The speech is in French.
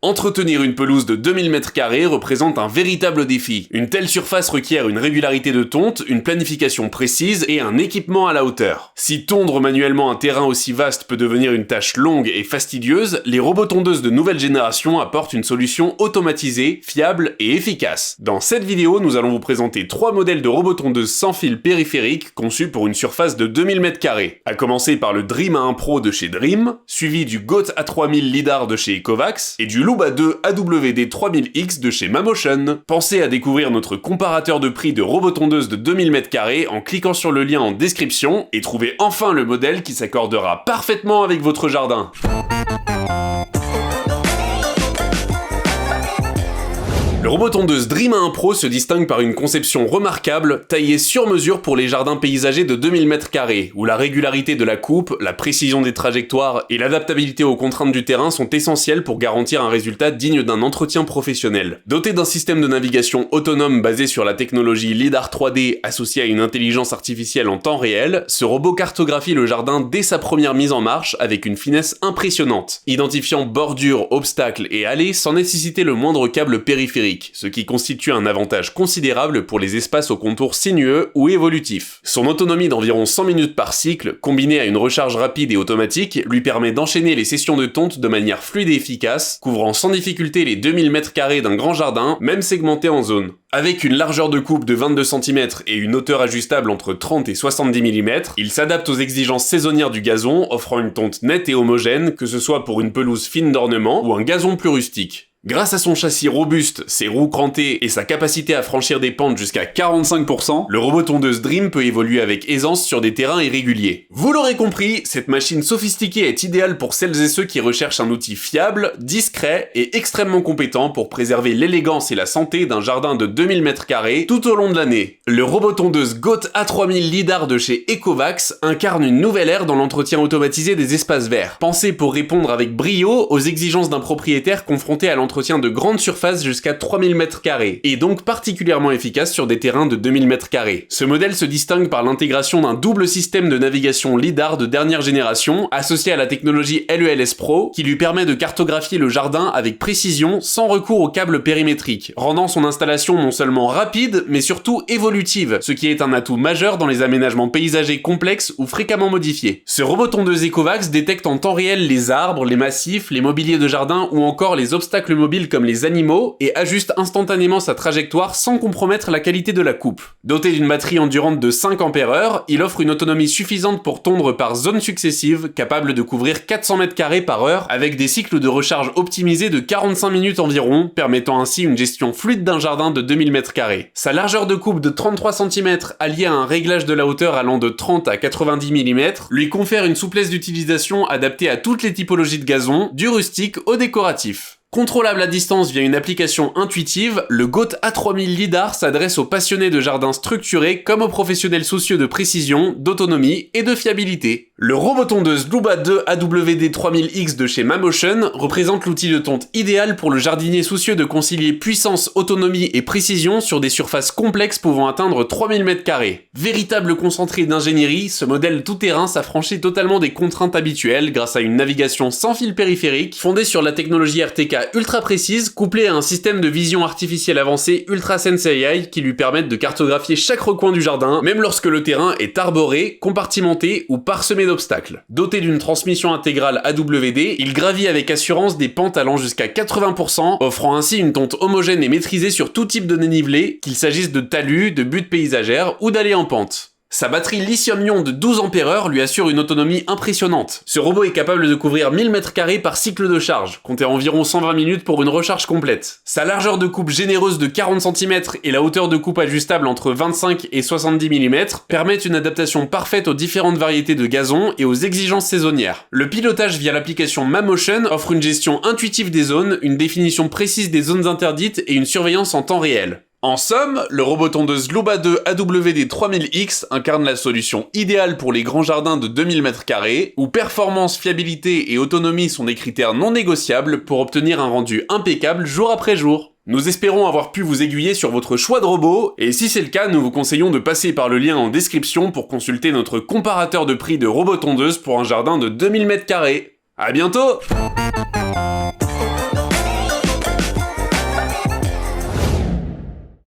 Entretenir une pelouse de 2000 m² représente un véritable défi. Une telle surface requiert une régularité de tonte, une planification précise et un équipement à la hauteur. Si tondre manuellement un terrain aussi vaste peut devenir une tâche longue et fastidieuse, les robots tondeuses de nouvelle génération apportent une solution automatisée, fiable et efficace. Dans cette vidéo, nous allons vous présenter 3 modèles de robots tondeuses sans fil périphérique conçus pour une surface de 2000 m². À commencer par le Dream A1 Pro de chez Dream, suivi du GOAT A3000 LiDAR de chez Ecovacs et du Luba 2 AWD 3000X de chez Mamotion. Pensez à découvrir notre comparateur de prix de robots tondeuses de 2000 m² en cliquant sur le lien en description et trouvez enfin le modèle qui s'accordera parfaitement avec votre jardin. Le robot tondeuse Dream A1 Pro se distingue par une conception remarquable, taillée sur mesure pour les jardins paysagers de 2000 m², où la régularité de la coupe, la précision des trajectoires et l'adaptabilité aux contraintes du terrain sont essentielles pour garantir un résultat digne d'un entretien professionnel. Doté d'un système de navigation autonome basé sur la technologie LiDAR 3D associée à une intelligence artificielle en temps réel, ce robot cartographie le jardin dès sa première mise en marche avec une finesse impressionnante, identifiant bordures, obstacles et allées sans nécessiter le moindre câble périphérique, ce qui constitue un avantage considérable pour les espaces aux contours sinueux ou évolutifs. Son autonomie d'environ 100 minutes par cycle, combinée à une recharge rapide et automatique, lui permet d'enchaîner les sessions de tonte de manière fluide et efficace, couvrant sans difficulté les 2000 m² d'un grand jardin, même segmenté en zones. Avec une largeur de coupe de 22 cm et une hauteur ajustable entre 30 et 70 mm, il s'adapte aux exigences saisonnières du gazon, offrant une tonte nette et homogène, que ce soit pour une pelouse fine d'ornement ou un gazon plus rustique. Grâce à son châssis robuste, ses roues crantées et sa capacité à franchir des pentes jusqu'à 45%, le robot tondeuse Dream peut évoluer avec aisance sur des terrains irréguliers. Vous l'aurez compris, cette machine sophistiquée est idéale pour celles et ceux qui recherchent un outil fiable, discret et extrêmement compétent pour préserver l'élégance et la santé d'un jardin de 2000 m² tout au long de l'année. Le robot tondeuse GOAT A3000 LiDAR de chez Ecovacs incarne une nouvelle ère dans l'entretien automatisé des espaces verts, pensé pour répondre avec brio aux exigences d'un propriétaire confronté à l'entretien de grandes surfaces jusqu'à 3000 m², et donc particulièrement efficace sur des terrains de 2000 m². Ce modèle se distingue par l'intégration d'un double système de navigation LiDAR de dernière génération, associé à la technologie LELS Pro, qui lui permet de cartographier le jardin avec précision sans recours aux câbles périmétriques, rendant son installation non seulement rapide, mais surtout évolutive, ce qui est un atout majeur dans les aménagements paysagers complexes ou fréquemment modifiés. Ce robot tondeuse Ecovacs détecte en temps réel les arbres, les massifs, les mobiliers de jardin ou encore les obstacles mobiles comme les animaux et ajuste instantanément sa trajectoire sans compromettre la qualité de la coupe. Doté d'une batterie endurante de 5 Ah, il offre une autonomie suffisante pour tondre par zones successives, capable de couvrir 400 m² par heure avec des cycles de recharge optimisés de 45 minutes environ, permettant ainsi une gestion fluide d'un jardin de 2000 m². Sa largeur de coupe de 33 cm alliée à un réglage de la hauteur allant de 30 à 90 mm lui confère une souplesse d'utilisation adaptée à toutes les typologies de gazon, du rustique au décoratif. Contrôlable à distance via une application intuitive, le GOAT A3000 LiDAR s'adresse aux passionnés de jardins structurés comme aux professionnels soucieux de précision, d'autonomie et de fiabilité. Le robot tondeuse Luba 2 AWD 3000X de chez Mamotion représente l'outil de tonte idéal pour le jardinier soucieux de concilier puissance, autonomie et précision sur des surfaces complexes pouvant atteindre 3000 m². Véritable concentré d'ingénierie, ce modèle tout-terrain s'affranchit totalement des contraintes habituelles grâce à une navigation sans fil périphérique fondée sur la technologie RTK ultra précise couplée à un système de vision artificielle avancée UltraSense AI qui lui permettent de cartographier chaque recoin du jardin, même lorsque le terrain est arboré, compartimenté ou parsemé d'obstacles. Doté d'une transmission intégrale AWD, il gravit avec assurance des pentes allant jusqu'à 80%, offrant ainsi une tonte homogène et maîtrisée sur tout type de dénivelé, qu'il s'agisse de talus, de buttes paysagères ou d'allées en pente. Sa batterie lithium-ion de 12 Ah lui assure une autonomie impressionnante. Ce robot est capable de couvrir 1000 m² par cycle de charge, comptez environ 120 minutes pour une recharge complète. Sa largeur de coupe généreuse de 40 cm et la hauteur de coupe ajustable entre 25 et 70 mm permettent une adaptation parfaite aux différentes variétés de gazon et aux exigences saisonnières. Le pilotage via l'application Mamotion offre une gestion intuitive des zones, une définition précise des zones interdites et une surveillance en temps réel. En somme, le robot tondeuse Luba 2 AWD 3000X incarne la solution idéale pour les grands jardins de 2000 m², où performance, fiabilité et autonomie sont des critères non négociables pour obtenir un rendu impeccable jour après jour. Nous espérons avoir pu vous aiguiller sur votre choix de robot, et si c'est le cas, nous vous conseillons de passer par le lien en description pour consulter notre comparateur de prix de robot tondeuse pour un jardin de 2000 m². À bientôt!